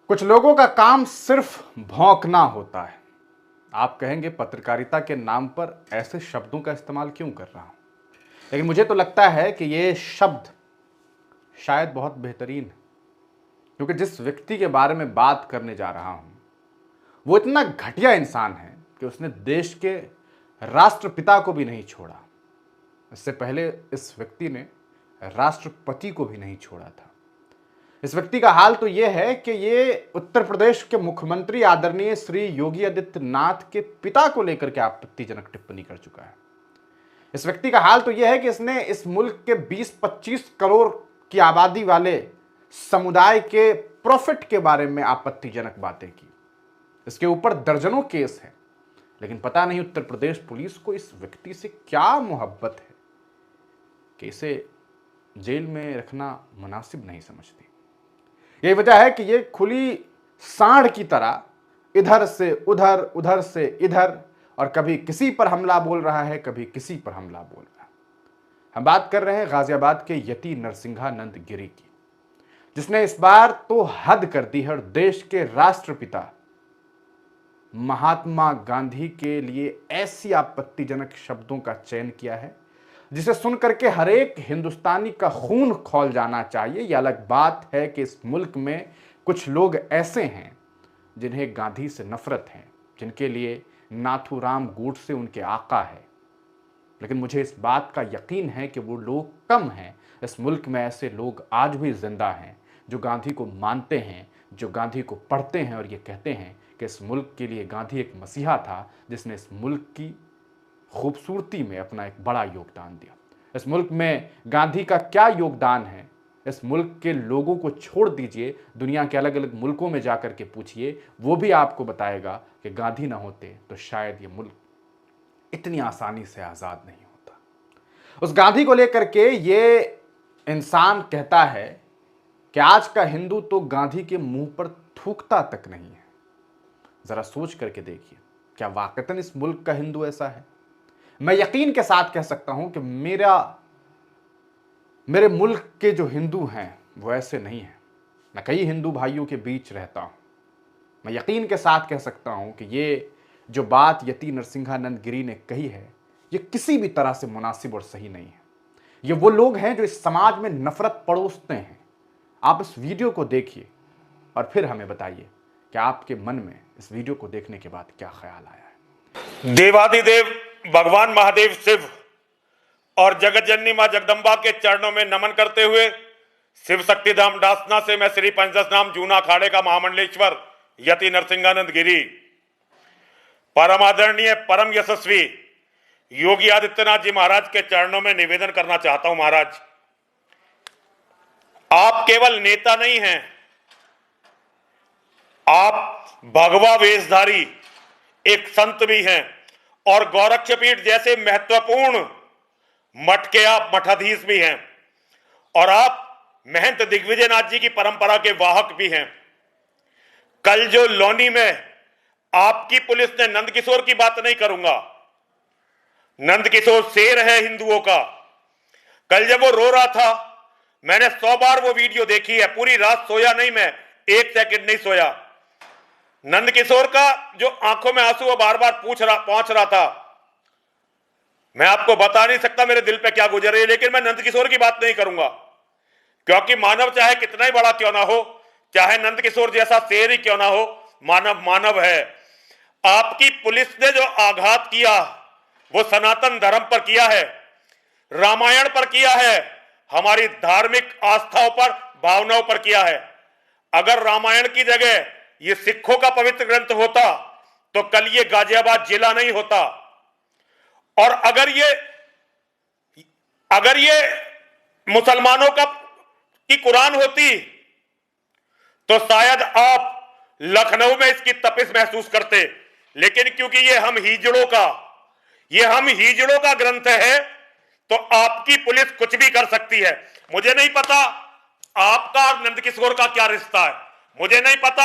कुछ लोगों का काम सिर्फ भौंकना होता है। आप कहेंगे पत्रकारिता के नाम पर ऐसे शब्दों का इस्तेमाल क्यों कर रहा हूं, लेकिन मुझे तो लगता है कि ये शब्द शायद बहुत बेहतरीन है, क्योंकि जिस व्यक्ति के बारे में बात करने जा रहा हूं वो इतना घटिया इंसान है कि उसने देश के राष्ट्रपिता को भी नहीं छोड़ा। इससे पहले इस व्यक्ति ने राष्ट्रपति को भी नहीं छोड़ा था। इस व्यक्ति का हाल तो यह है कि ये उत्तर प्रदेश के मुख्यमंत्री आदरणीय श्री योगी आदित्यनाथ के पिता को लेकर के आपत्तिजनक टिप्पणी कर चुका है। इस व्यक्ति का हाल तो यह है कि इसने इस मुल्क के 20-25 करोड़ की आबादी वाले समुदाय के प्रॉफिट के बारे में आपत्तिजनक बातें की। इसके ऊपर दर्जनों केस हैं, लेकिन पता नहीं उत्तर प्रदेश पुलिस को इस व्यक्ति से क्या मोहब्बत है कि इसे जेल में रखना मुनासिब नहीं समझती। यही वजह है कि ये खुली सांड की तरह इधर से उधर, उधर से इधर, और कभी किसी पर हमला बोल रहा है, कभी किसी पर हमला बोल रहा है। हम बात कर रहे हैं गाजियाबाद के यति नरसिंहानंद गिरी की, जिसने इस बार तो हद कर दी है और देश के राष्ट्रपिता महात्मा गांधी के लिए ऐसी आपत्तिजनक शब्दों का चयन किया है जिसे सुनकर के हर एक हिंदुस्तानी का खून खौल जाना चाहिए। यह अलग बात है कि इस मुल्क में कुछ लोग ऐसे हैं जिन्हें गांधी से नफरत है, जिनके लिए नाथूराम गोडसे उनके आका है, लेकिन मुझे इस बात का यकीन है कि वो लोग कम हैं। इस मुल्क में ऐसे लोग आज भी जिंदा हैं जो गांधी को मानते हैं, जो गांधी को पढ़ते हैं और ये कहते हैं कि इस मुल्क के लिए गांधी एक मसीहा था जिसने इस मुल्क की खूबसूरती में अपना एक बड़ा योगदान दिया। इस मुल्क में गांधी का क्या योगदान है, इस मुल्क के लोगों को छोड़ दीजिए, दुनिया के अलग अलग मुल्कों में जाकर के पूछिए, वो भी आपको बताएगा कि गांधी ना होते तो शायद ये मुल्क इतनी आसानी से आज़ाद नहीं होता। उस गांधी को लेकर के ये इंसान कहता है कि आज का हिंदू तो गांधी के मुंह पर थूकता तक नहीं है। जरा सोच करके देखिए, क्या वाकईतन इस मुल्क का हिंदू ऐसा है? मैं यकीन के साथ कह सकता हूं कि मेरे मुल्क के जो हिंदू हैं वो ऐसे नहीं हैं। मैं कई हिंदू भाइयों के बीच रहता हूं। मैं यकीन के साथ कह सकता हूं कि ये जो बात यति नरसिंहानंद गिरी ने कही है, ये किसी भी तरह से मुनासिब और सही नहीं है। ये वो लोग हैं जो इस समाज में नफरत परोसते हैं। आप इस वीडियो को देखिए और फिर हमें बताइए कि आपके मन में इस वीडियो को देखने के बाद क्या ख्याल आया है। देवाधिदेव भगवान महादेव शिव और जगत जननी मां जगदम्बा के चरणों में नमन करते हुए शिव शक्ति धाम डासना से मैं श्री पंचदश नाम जूना अखाड़े का महामंडलेश्वर यति नरसिंहानंद गिरी परम आदरणीय परम यशस्वी योगी आदित्यनाथ जी महाराज के चरणों में निवेदन करना चाहता हूं। महाराज, आप केवल नेता नहीं हैं, आप भगवा वेशधारी एक संत भी हैं और गोरक्षपीठ जैसे महत्वपूर्ण मठ के आप मठाधीश भी हैं और आप महंत दिग्विजयनाथ जी की परंपरा के वाहक भी हैं। कल जो लौनी में आपकी पुलिस ने नंदकिशोर की बात नहीं करूंगा, नंदकिशोर शेर है हिंदुओं का। कल जब वो रो रहा था, मैंने 100 बार वो वीडियो देखी है, पूरी रात सोया नहीं, मैं एक सेकंड नहीं सोया। नंदकिशोर का जो आंखों में आंसू वो बार बार पहुंच रहा था, मैं आपको बता नहीं सकता मेरे दिल पे क्या गुजर रही है, लेकिन मैं नंदकिशोर की बात नहीं करूंगा, क्योंकि मानव चाहे कितना ही बड़ा क्यों ना हो, चाहे नंदकिशोर जैसा शेर ही क्यों ना हो, मानव मानव है। आपकी पुलिस ने जो आघात किया वो सनातन धर्म पर किया है, रामायण पर किया है, हमारी धार्मिक आस्थाओं पर, भावनाओं पर किया है। अगर रामायण की जगह ये सिखों का पवित्र ग्रंथ होता तो कल ये गाजियाबाद जिला नहीं होता। और अगर ये मुसलमानों की कुरान होती तो शायद आप लखनऊ में इसकी तपिश महसूस करते, लेकिन क्योंकि ये हम हिजड़ों का ग्रंथ है तो आपकी पुलिस कुछ भी कर सकती है। मुझे नहीं पता आपका और नंदकिशोर का क्या रिश्ता है, मुझे नहीं पता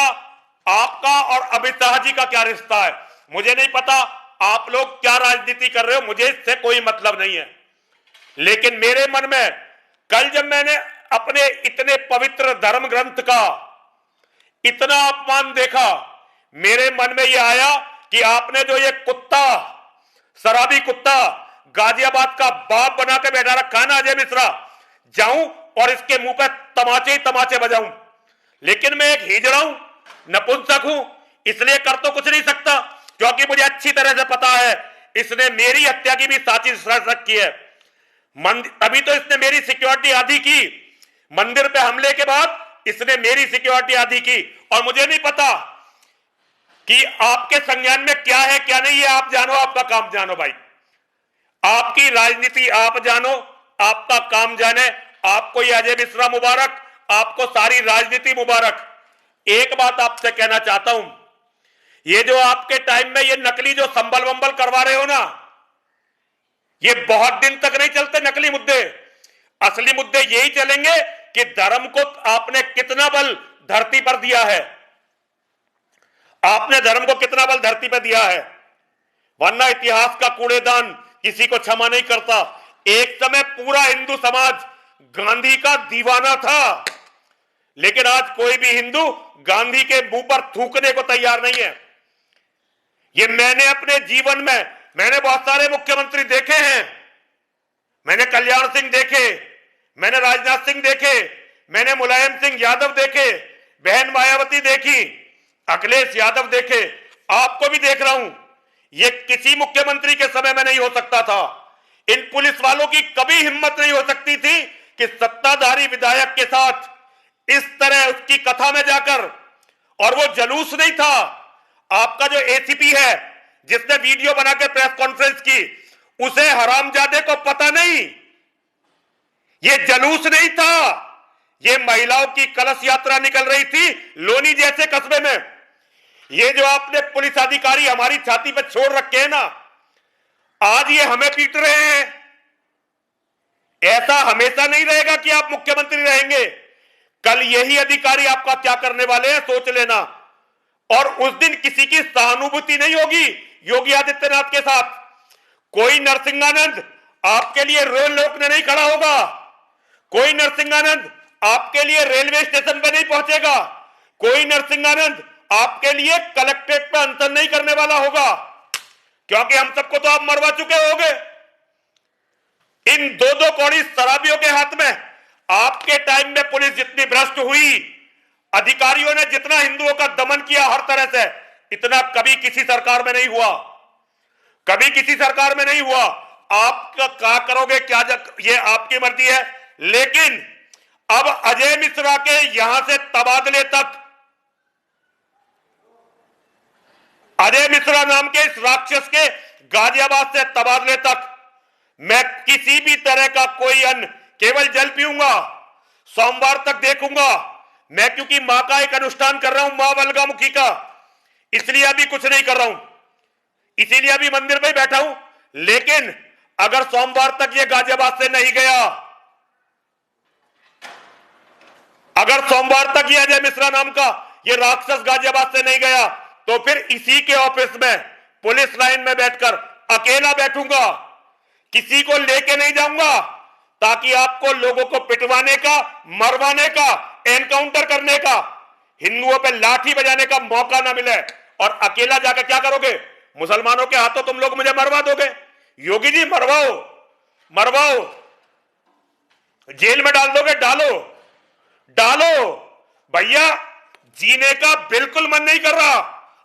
आपका और अमित शाह जी का क्या रिश्ता है, मुझे नहीं पता आप लोग क्या राजनीति कर रहे हो, मुझे इससे कोई मतलब नहीं है। लेकिन मेरे मन में कल जब मैंने अपने इतने पवित्र धर्म ग्रंथ का इतना अपमान देखा, मेरे मन में यह आया कि आपने जो ये कुत्ता, शराबी कुत्ता, गाजियाबाद का बाप बना के बैठा रखा है ना अजय मिश्रा, जाऊं और इसके मुंह पे तमाचे ही तमाचे बजाऊं। लेकिन मैं एक हिजड़ा हूं, नपुंसक हूं, इसलिए कर तो कुछ नहीं सकता, क्योंकि मुझे अच्छी तरह से पता है इसने मेरी हत्या की भी साजिश रखी है। तभी तो इसने मेरी सिक्योरिटी आधी की, मंदिर पे हमले के बाद इसने मेरी सिक्योरिटी आधी की। और मुझे नहीं पता कि आपके संज्ञान में क्या है क्या नहीं है, आप जानो, आपका काम जानो भाई, आपकी राजनीति आप जानो, आपका काम जाने। आपको ये अजय मिश्रा मुबारक, आपको सारी राजनीति मुबारक। एक बात आपसे कहना चाहता हूं, ये जो आपके टाइम में ये नकली जो संबल वंबल करवा रहे हो ना, ये बहुत दिन तक नहीं चलते नकली मुद्दे। असली मुद्दे यही चलेंगे कि धर्म को आपने कितना बल धरती पर दिया है, आपने धर्म को कितना बल धरती पर दिया है। वरना इतिहास का कूड़ेदान किसी को क्षमा नहीं करता। एक समय पूरा हिंदू समाज गांधी का दीवाना था, लेकिन आज कोई भी हिंदू गांधी के मुंह पर थूकने को तैयार नहीं है। ये मैंने अपने जीवन में, मैंने बहुत सारे मुख्यमंत्री देखे हैं, मैंने कल्याण सिंह देखे, मैंने राजनाथ सिंह देखे, मैंने मुलायम सिंह यादव देखे, बहन मायावती देखी, अखिलेश यादव देखे, आपको भी देख रहा हूं। ये किसी मुख्यमंत्री के समय में नहीं हो सकता था। इन पुलिस वालों की कभी हिम्मत नहीं हो सकती थी कि सत्ताधारी विधायक के साथ इस तरह उसकी कथा में जाकर, और वो जलूस नहीं था। आपका जो एसीपी है जिसने वीडियो बनाकर प्रेस कॉन्फ्रेंस की, उसे हरामजादे को पता नहीं, ये जलूस नहीं था, ये महिलाओं की कलश यात्रा निकल रही थी लोनी जैसे कस्बे में। ये जो आपने पुलिस अधिकारी हमारी छाती पर छोड़ रखे हैं ना, आज ये हमें पीट रहे हैं। ऐसा हमेशा नहीं रहेगा कि आप मुख्यमंत्री रहेंगे। कल यही अधिकारी आपका क्या करने वाले हैं सोच लेना। और उस दिन किसी की सहानुभूति नहीं होगी योगी आदित्यनाथ के साथ। कोई नरसिंहानंद आपके लिए रेल रोकने नहीं खड़ा होगा, कोई नरसिंहानंद आपके लिए रेलवे स्टेशन पे नहीं पहुंचेगा, कोई नरसिंहानंद आपके लिए कलेक्ट्रेट पर अनशन नहीं करने वाला होगा, क्योंकि हम सबको तो आप मरवा चुके होंगे। इन दो दो कौड़ी शराबियों के हाथ में आपके टाइम में पुलिस जितनी भ्रष्ट हुई, अधिकारियों ने जितना हिंदुओं का दमन किया हर तरह से, इतना कभी किसी सरकार में नहीं हुआ, कभी किसी सरकार में नहीं हुआ। आप क्या करोगे क्या ये आपकी मर्जी है। लेकिन अब अजय मिश्रा के यहां से तबादले तक, अजय मिश्रा नाम के इस राक्षस के गाजियाबाद से तबादले तक मैं किसी भी तरह का कोई अन्न, केवल जल पीऊंगा, सोमवार तक देखूंगा मैं, क्योंकि मां का एक अनुष्ठान कर रहा हूं, मां बलगामुखी का, इसलिए अभी कुछ नहीं कर रहा हूं, इसीलिए अभी मंदिर में बैठा हूं। लेकिन अगर सोमवार तक ये गाजियाबाद से नहीं गया, अगर सोमवार तक ये अजय मिश्रा नाम का ये राक्षस गाजियाबाद से नहीं गया, तो फिर इसी के ऑफिस में पुलिस लाइन में बैठकर अकेला बैठूंगा, किसी को लेके नहीं जाऊंगा, ताकि आपको लोगों को पिटवाने का, मरवाने का, एनकाउंटर करने का, हिंदुओं पे लाठी बजाने का मौका ना मिले। और अकेला जाकर क्या करोगे, मुसलमानों के हाथों तुम लोग मुझे मरवा दोगे। योगी जी मरवाओ, मरवाओ, जेल में डाल दोगे, डालो, डालो भैया, जीने का बिल्कुल मन नहीं कर रहा।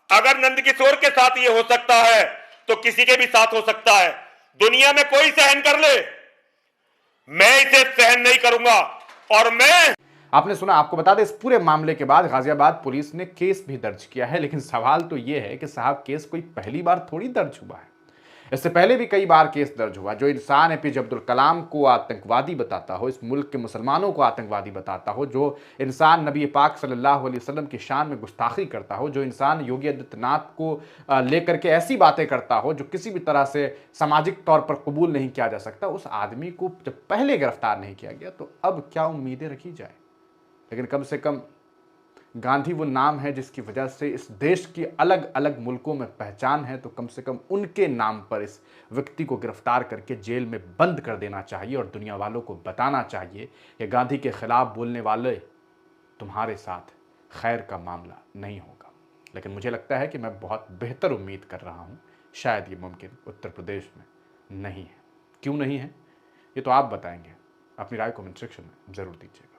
अगर नंदकिशोर के साथ ये हो सकता है तो किसी के भी साथ हो सकता है। दुनिया में कोई सहन कर ले, मैं इसे सहन नहीं करूंगा। और मैं, आपने सुना, आपको बता दें इस पूरे मामले के बाद गाजियाबाद पुलिस ने केस भी दर्ज किया है। लेकिन सवाल तो यह है कि साहब केस कोई पहली बार थोड़ी दर्ज हुआ है, इससे पहले भी कई बार केस दर्ज हुआ। जो इंसान एपीजे अब्दुल कलाम को आतंकवादी बताता हो, इस मुल्क के मुसलमानों को आतंकवादी बताता हो, जो इंसान नबी पाक सल्लल्लाहु अलैहि वसल्लम की शान में गुस्ताखी करता हो, जो इंसान योगी आदित्यनाथ को लेकर के ऐसी बातें करता हो जो किसी भी तरह से सामाजिक तौर पर कबूल नहीं किया जा सकता, उस आदमी को जब पहले गिरफ्तार नहीं किया गया तो अब क्या उम्मीदें रखी जाए। लेकिन कम से कम गांधी वो नाम है जिसकी वजह से इस देश की अलग अलग मुल्कों में पहचान है, तो कम से कम उनके नाम पर इस व्यक्ति को गिरफ्तार करके जेल में बंद कर देना चाहिए और दुनिया वालों को बताना चाहिए कि गांधी के खिलाफ बोलने वाले तुम्हारे साथ खैर का मामला नहीं होगा। लेकिन मुझे लगता है कि मैं बहुत बेहतर उम्मीद कर रहा हूँ, शायद ये मुमकिन उत्तर प्रदेश में नहीं है। क्यों नहीं है ये तो आप बताएंगे, अपनी राय कमेंट सेक्शन में ज़रूर दीजिएगा।